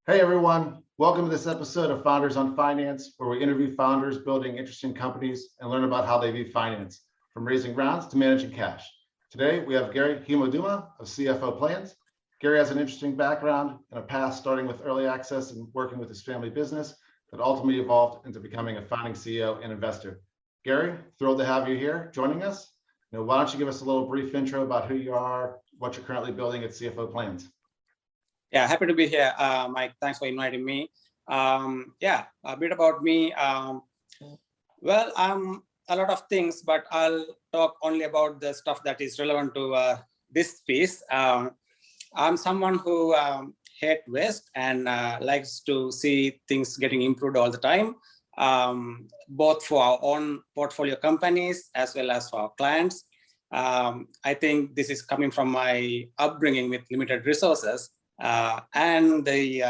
Hey everyone, welcome to this episode of Founders on Finance, where we interview founders building interesting companies and learn about how they view finance, from raising rounds to managing cash. Today, we have Gary Hewamadduma of CFO Plans. Gary has an interesting background and a past starting with early access and working with his family business that ultimately evolved into becoming a founding CEO and investor. Gary, thrilled to have you here joining us. Why don't you give us a little brief intro about who you are, what you're currently building at CFO Plans? Yeah, happy to be here, Mike. Thanks for inviting me. A bit about me. Well, I'm a lot of things, but I'll talk only about the stuff that is relevant to this piece. I'm someone who hates waste and likes to see things getting improved all the time, both for our own portfolio companies as well as for our clients. I think this is coming from my upbringing with limited resources. And the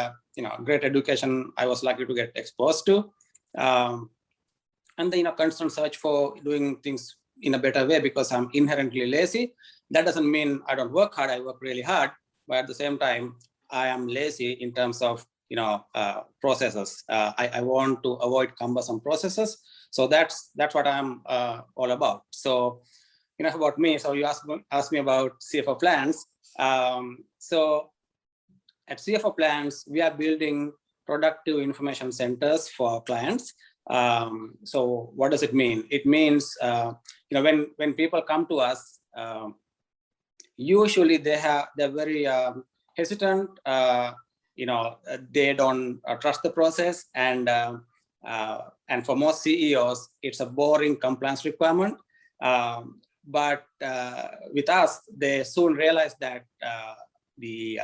great education I was lucky to get exposed to, and the constant search for doing things in a better way because I'm inherently lazy. That doesn't mean I don't work hard. I work really hard, but at the same time, I am lazy in terms of processes. I want to avoid cumbersome processes, so that's what I'm all about. So enough about me. So you asked me about CFO Plans. So at CFO Plans, we are building productive information centers for our clients. So what does it mean? It means, when people come to us, usually they're very hesitant. They don't trust the process, and for most CEOs, it's a boring compliance requirement. But with us, they soon realize that the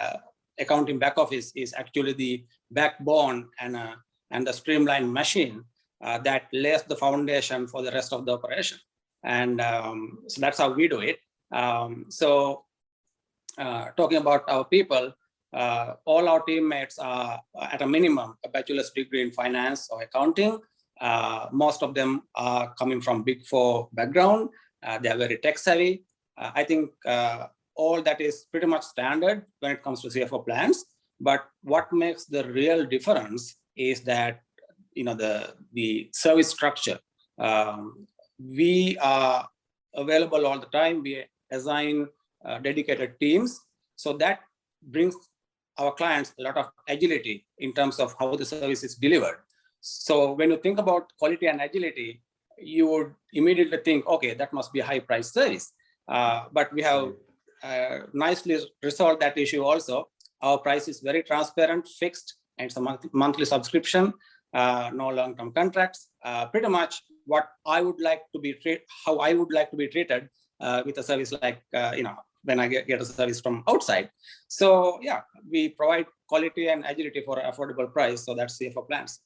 accounting back office is actually the backbone and the streamlined machine that lays the foundation for the rest of the operation. And so that's how we do it. Talking about our people, all our teammates are at a minimum a bachelor's degree in finance or accounting. Most of them are coming from Big Four background. They are very tech savvy. I think all that is pretty much standard when it comes to CFO Plans. But what makes the real difference is that the service structure. We are available all the time. We assign dedicated teams, so that brings our clients a lot of agility in terms of how the service is delivered. So when you think about quality and agility, you would immediately think, okay, that must be a high-priced service. But we have nicely resolved that issue also. Our price is very transparent, fixed, and it's a monthly subscription, no long-term contracts. Pretty much what I would like to be how I would like to be treated with a service like when I get a service from outside. So yeah, we provide quality and agility for an affordable price. So that's CFO Plans.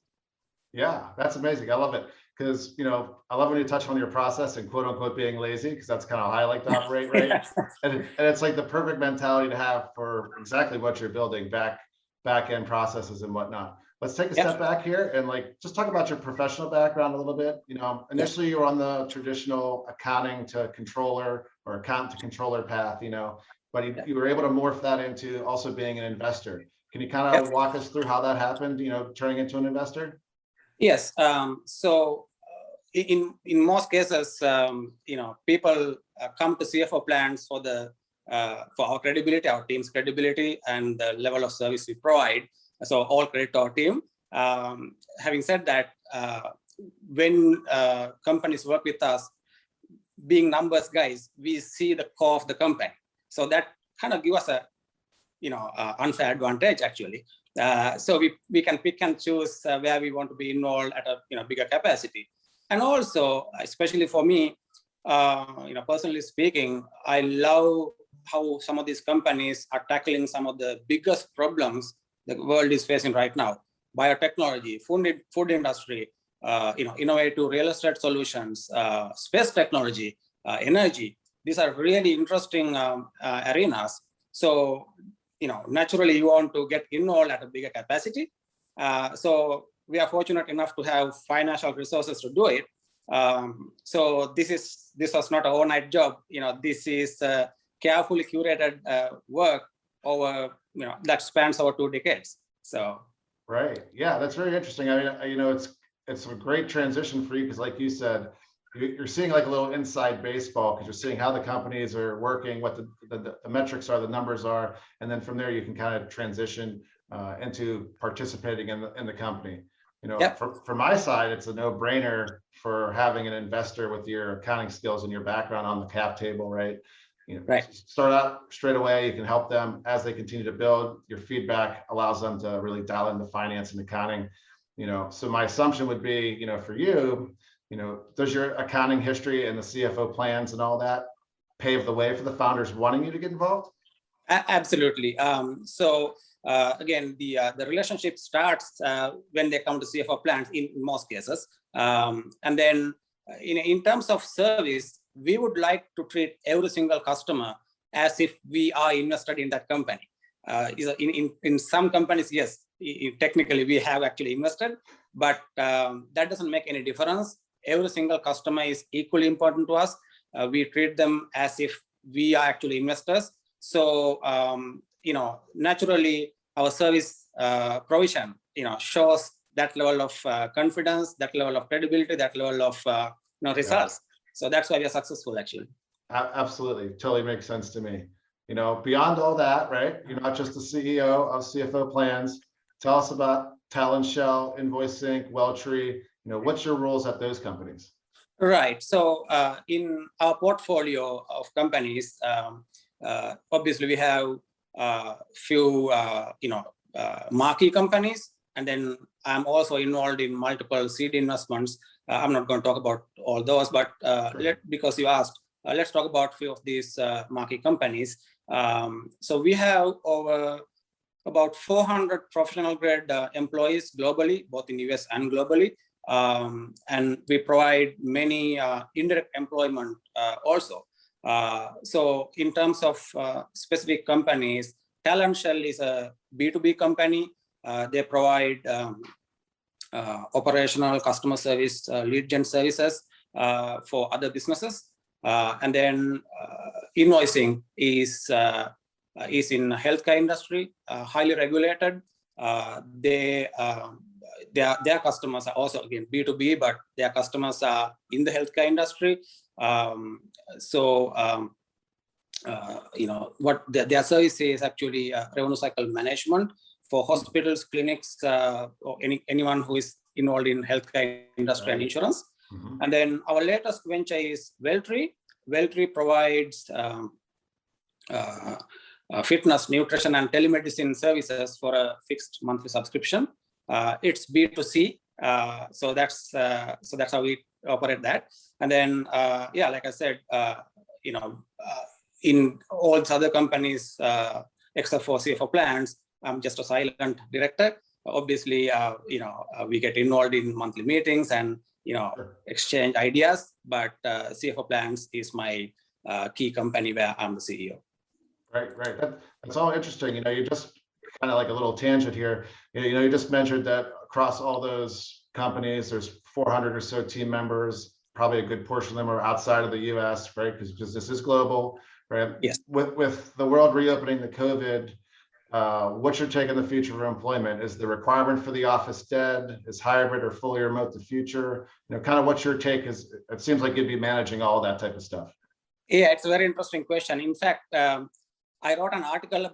Yeah, that's amazing. I love it because, I love when you touch on your process and quote unquote being lazy, because that's kind of how I like to operate, right? and it's like the perfect mentality to have for exactly what you're building, back end processes and whatnot. Let's take a step back here and just talk about your professional background a little bit. Initially you were on the traditional accounting to controller or accountant to controller path, but you were able to morph that into also being an investor. Can you kind of walk us through how that happened, turning into an investor? Yes. So in most cases, people come to CFO Plans for our credibility, our team's credibility, and the level of service we provide. So all credit to our team. Having said that, when companies work with us, being numbers guys, we see the core of the company. So that kind of gives us a unfair advantage actually. So we can pick and choose where we want to be involved at a bigger capacity. And also, especially for me, personally speaking, I love how some of these companies are tackling some of the biggest problems the world is facing right now: biotechnology, food industry, innovative real estate solutions, space technology, energy. These are really interesting arenas. So naturally, you want to get involved at a bigger capacity. So we are fortunate enough to have financial resources to do it. So this was not an overnight job. This is carefully curated work over that spans over 2 decades. So Right. Yeah, that's very interesting. I mean, it's a great transition for you because, like you said, you're seeing like a little inside baseball because you're seeing how the companies are working, what the metrics are, the numbers are, and then from there you can kind of transition into participating in the company. Yep. For my side, it's a no-brainer for having an investor with your accounting skills and your background on the cap table, right? Right. Start out straight away. You can help them as they continue to build. Your feedback allows them to really dial into finance and accounting. So my assumption would be, for you, does your accounting history and the CFO plans and all that pave the way for the founders wanting you to get involved? Absolutely. Again, the relationship starts when they come to CFO Plans in most cases, and then in terms of service, we would like to treat every single customer as if we are invested in that company. In some companies, yes, technically we have actually invested, but that doesn't make any difference. Every single customer is equally important to us. We treat them as if we are actually investors. So, naturally, our service provision, shows that level of confidence, that level of credibility, that level of results. So that's why we are successful, actually. Absolutely, totally makes sense to me. Beyond all that, right? You're not just the CEO of CFO Plans. Tell us about Talentshell, Invoisync Weltri. What's your roles at those companies? Right. So in our portfolio of companies, obviously we have a few, marquee companies, and then I'm also involved in multiple seed investments. I'm not going to talk about all those, but because you asked, let's talk about a few of these marquee companies. So we have over about 400 professional grade employees globally, both in US and globally. And we provide many indirect employment also. So in terms of specific companies, Talentshell is a B2B company. They provide operational customer service, lead gen services for other businesses. And then Invoisync is in healthcare industry, highly regulated. Their customers are also, again, B2B, but their customers are in the healthcare industry. What their service is actually revenue cycle management for hospitals, clinics, or anyone who is involved in healthcare industry and insurance. Mm-hmm. And then our latest venture is Weltri. Weltri provides fitness, nutrition, and telemedicine services for a fixed monthly subscription. It's B2C, so that's how we operate that. And then, like I said, in all the other companies, except for CFO Plans, I'm just a silent director. Obviously, we get involved in monthly meetings and exchange ideas. But CFO Plans is my key company where I'm the CEO. Right. That's all interesting. You just kind of like a little tangent here. You just mentioned that across all those companies, there's 400 or so team members. Probably a good portion of them are outside of the U.S., right? Because this is global, right? Yes. With the world reopening the COVID, what's your take on the future of employment? Is the requirement for the office dead? Is hybrid or fully remote the future? Kind of what's your take? Is it seems like you'd be managing all that type of stuff. Yeah, it's a very interesting question. In fact, I wrote an article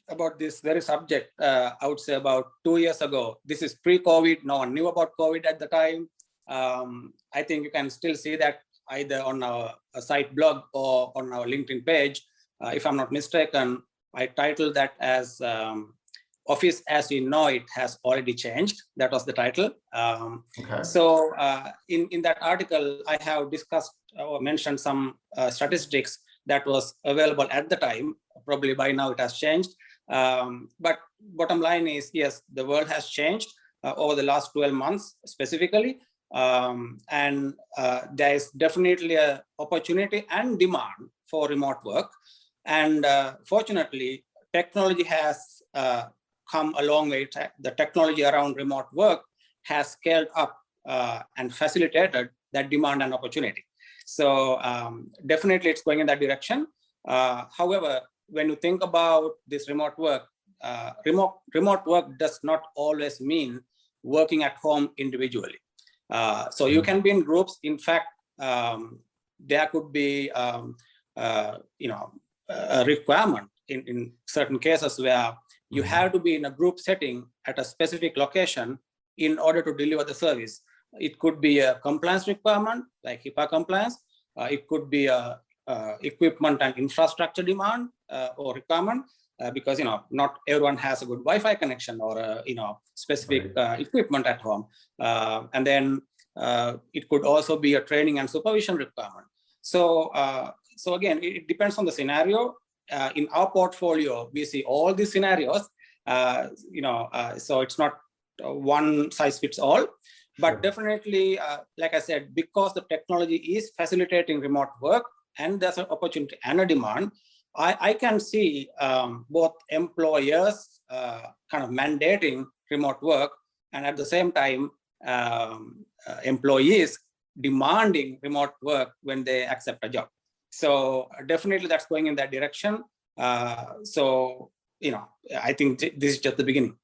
about this very subject, I would say about 2 years ago. This is pre-COVID. No one knew about COVID at the time. I think you can still see that either on our site blog or on our LinkedIn page. If I'm not mistaken, I titled that as Office as we know it has already changed. That was the title. Okay. So in that article, I have discussed or mentioned some statistics that was available at the time. Probably by now it has changed. But bottom line is, yes, the world has changed over the last 12 months specifically. And there is definitely an opportunity and demand for remote work. And fortunately, technology has come a long way. The technology around remote work has scaled up and facilitated that demand and opportunity. So definitely it's going in that direction. However, when you think about this remote work, remote work does not always mean working at home individually. So you can be in groups. In fact, there could be a requirement in certain cases where you have to be in a group setting at a specific location in order to deliver the service. It could be a compliance requirement like HIPAA compliance. It could be a equipment and infrastructure demand or requirement, because not everyone has a good Wi-Fi connection or specific equipment at home. And then it could also be a training and supervision requirement. So again, it depends on the scenario. In our portfolio, we see all these scenarios. So it's not one size fits all. But definitely, like I said, because the technology is facilitating remote work and there's an opportunity and a demand, I can see both employers kind of mandating remote work, and at the same time, employees demanding remote work when they accept a job. So definitely that's going in that direction. So, I think this is just the beginning.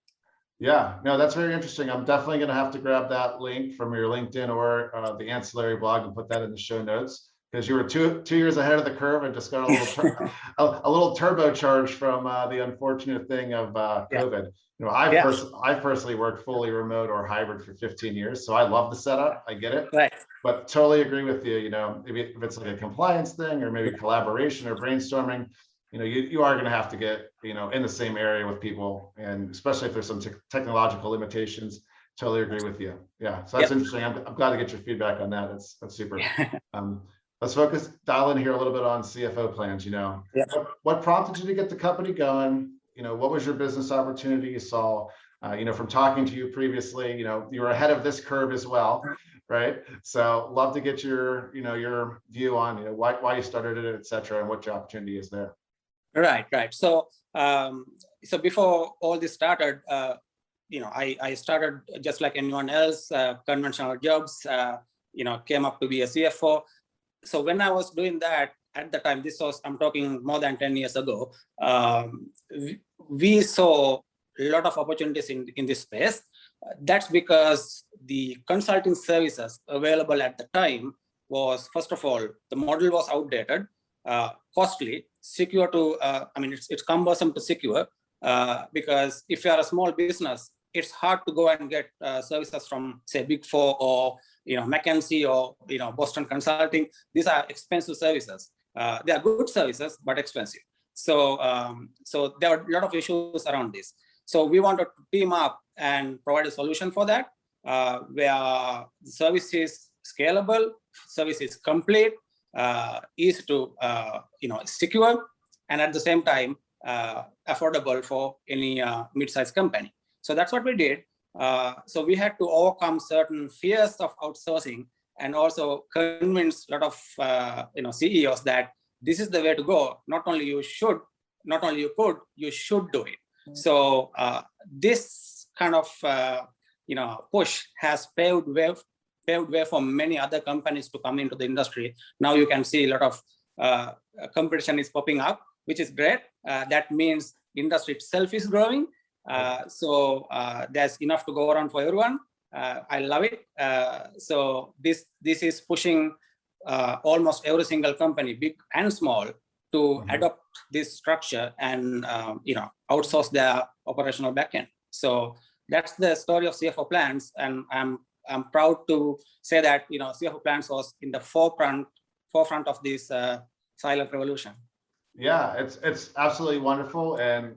Yeah, no, that's very interesting. I'm definitely going to have to grab that link from your LinkedIn or the ancillary blog and put that in the show notes, because you were two years ahead of the curve and just got a little a little turbocharged from the unfortunate thing of COVID. I personally worked fully remote or hybrid for 15 years, so I love the setup. I get it, right? But totally agree with you. Maybe if it's like a compliance thing or maybe collaboration or brainstorming, you are going to have to get, in the same area with people, and especially if there's some technological limitations. Totally agree with you. Yeah. So that's interesting. I'm glad to get your feedback on that. That's super. Let's dial in here a little bit on CFO Plans. What prompted you to get the company going? What was your business opportunity you saw? From talking to you previously, you were ahead of this curve as well, right? So love to get your view on, why you started it, et cetera, and what your opportunity is there. Right. So, so before all this started, I started just like anyone else, conventional jobs, came up to be a CFO. So when I was doing that at the time, I'm talking more than 10 years ago, we saw a lot of opportunities in this space. That's because the consulting services available at the time was, first of all, the model was outdated, costly, secure to, it's cumbersome to secure, because if you are a small business, it's hard to go and get services from, say, Big Four or McKinsey or Boston Consulting. These are expensive services. They are good services, but expensive. So there are a lot of issues around this. So we wanted to team up and provide a solution for that, where the service is scalable, service is complete, easy to secure, and at the same time affordable for any mid-sized company. So that's what we did. So we had to overcome certain fears of outsourcing and also convince a lot of CEOs that this is the way to go. Not only you could, you should do it. So this kind of push has paved way for many other companies to come into the industry. Now you can see a lot of competition is popping up, which is great. That means industry itself is growing. So there's enough to go around for everyone. I love it. So this is pushing almost every single company, big and small, to adopt this structure and outsource their operational backend. So that's the story of CFO Plans, and I'm proud to say that CFO Plans was in the forefront of this silent revolution. Yeah, it's absolutely wonderful, and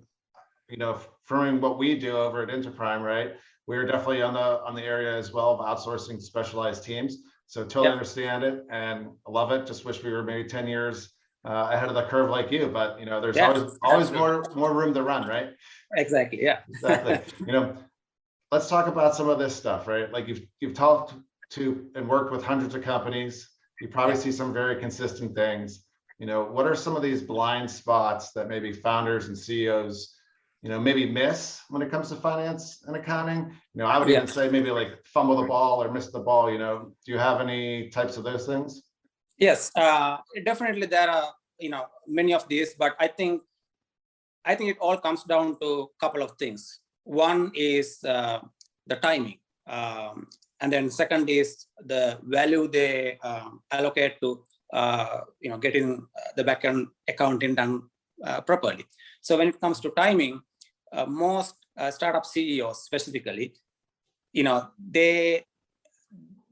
from what we do over at Interprime, right? We're definitely on the area as well of outsourcing specialized teams. So totally understand it and I love it. Just wish we were maybe 10 years ahead of the curve like you, but there's always more room to run, right? Exactly. Yeah. Exactly. Let's talk about some of this stuff, right? Like you've talked to and worked with hundreds of companies. You probably see some very consistent things. What are some of these blind spots that maybe founders and CEOs maybe miss when it comes to finance and accounting? I would even say maybe like fumble the ball or miss the ball. Do you have any types of those things? Yes, definitely there are, many of these, but I think I think it all comes down to a couple of things. One is the timing. And then second is the value they allocate to getting the backend accounting done properly. So when it comes to timing, most startup CEOs specifically, they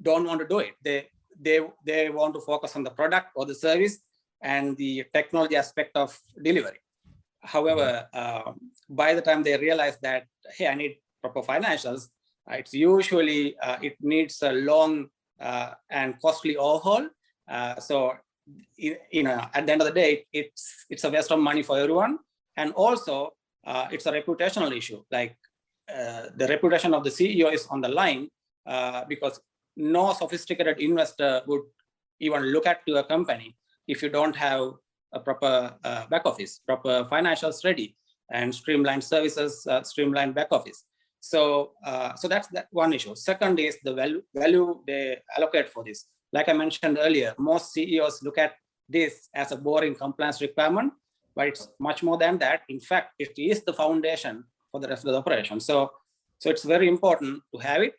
don't want to do it. They want to focus on the product or the service and the technology aspect of delivery. However, by the time they realize that, hey, I need proper financials, it's usually it needs a long and costly overhaul. So at the end of the day, it's a waste of money for everyone, and also it's a reputational issue. Like the reputation of the CEO is on the line because no sophisticated investor would even look at your company if you don't have a proper back office, proper financials ready, and streamlined services, streamlined back office. So that's that one issue. Second is the value they allocate for this. Like I mentioned earlier, most CEOs look at this as a boring compliance requirement, but it's much more than that. In fact, it is the foundation for the rest of the operation. So it's very important to have it.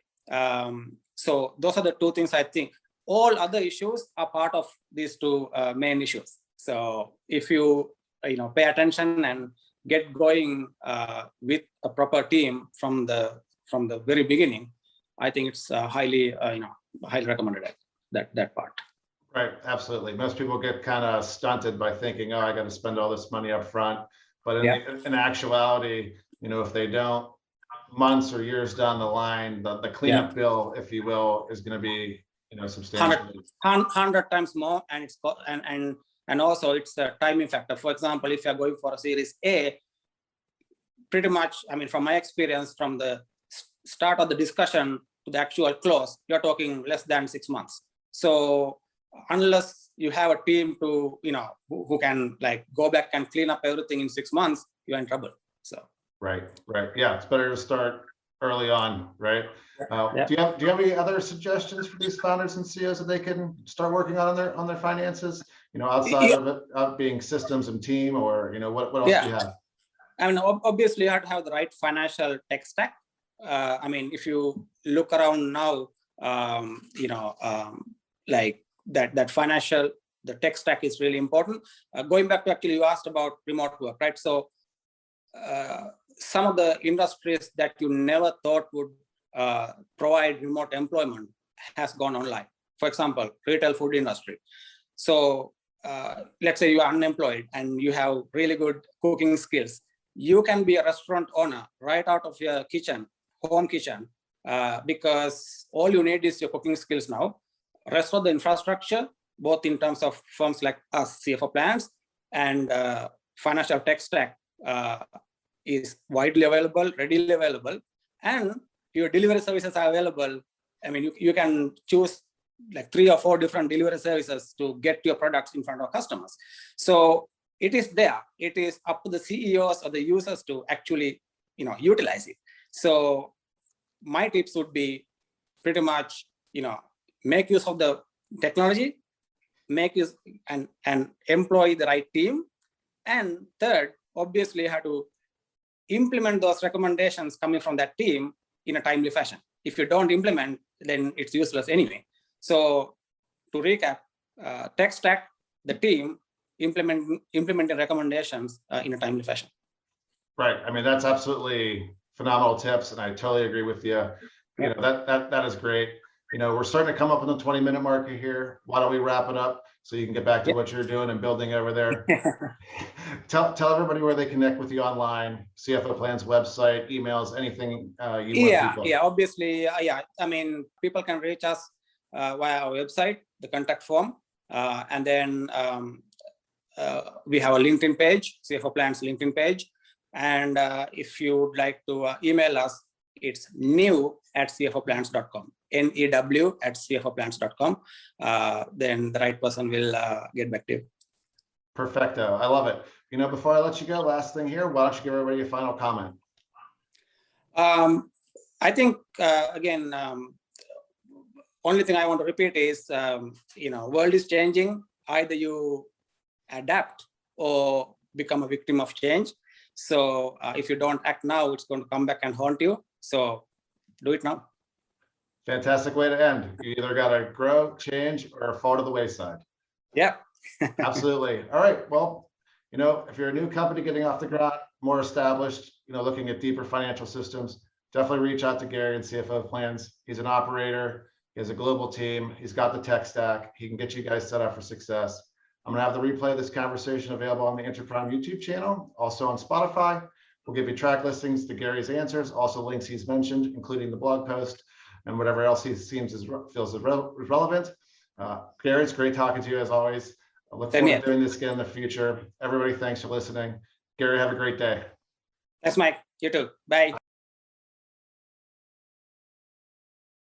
So those are the two things I think. All other issues are part of these two main issues. So if you pay attention and get going with a proper team from the very beginning, I think it's highly recommended that part. Right, absolutely. Most people get kind of stunted by thinking, oh, I got to spend all this money up front. But in actuality, if they don't, months or years down the line, the cleanup bill, if you will, is going to be substantially 100 times more, and it's and also it's a timing factor. For example, if you're going for a Series A, pretty much, from my experience, from the start of the discussion to the actual close, you're talking less than 6 months. So unless you have a team to who can go back and clean up everything in 6 months, you're in trouble. So right, yeah, it's better to start early on, right? Do you have any other suggestions for these founders and CEOs that they can start working on their finances? Outside of it being systems and team, or what else do you have? Obviously you have to have the right financial tech stack. If you look around now, the tech stack is really important. Going back to actually you asked about remote work, right? So some of the industries that you never thought would provide remote employment has gone online. For example, retail food industry. So let's say you are unemployed and you have really good cooking skills. You can be a restaurant owner right out of your kitchen, home kitchen, because all you need is your cooking skills now. Rest of the infrastructure, both in terms of firms like us, CFO Plans, and financial tech stack is widely available, readily available, and your delivery services are available. You can choose 3 or 4 different delivery services to get your products in front of customers. So it is there. It is up to the CEOs or the users to actually, utilize it. So my tips would be pretty much, make use of the technology, make use and employ the right team. And third, obviously you have to implement those recommendations coming from that team in a timely fashion. If you don't implement, then it's useless anyway. So to recap, tech stack, the team, implementing recommendations in a timely fashion. Right. That's absolutely phenomenal tips, and I totally agree with you. That is great. We're starting to come up on the 20-minute marker here. Why don't we wrap it up so you can get back to what you're doing and building over there? Tell everybody where they connect with you online, CFO Plans website, emails, anything you want people. Obviously, people can reach us via our website, the contact form, and then we have a LinkedIn page, CFO Plans LinkedIn page, and if you would like to email us, it's new@cfoplans.com, new@cfoplans.com. Then the right person will get back to you. Perfecto. I love it. Before I let you go, last thing here, why don't you give everybody a final comment? I think, again, only thing I want to repeat is, world is changing. Either you adapt or become a victim of change. So if you don't act now, it's going to come back and haunt you. So do it now. Fantastic way to end. You either got to grow, change, or fall to the wayside. Yeah. Absolutely. All right. Well, if you're a new company getting off the ground, more established, looking at deeper financial systems, definitely reach out to Gary and CFO Plans. He's an operator. He has a global team. He's got the tech stack. He can get you guys set up for success. I'm going to have the replay of this conversation available on the Interprime YouTube channel, also on Spotify. We'll give you track listings to Gary's answers, also links he's mentioned, including the blog post and whatever else he feels is relevant. Gary, it's great talking to you as always. I look forward to doing this again in the future. Everybody, thanks for listening. Gary, have a great day. Thanks, Mike. You too. Bye.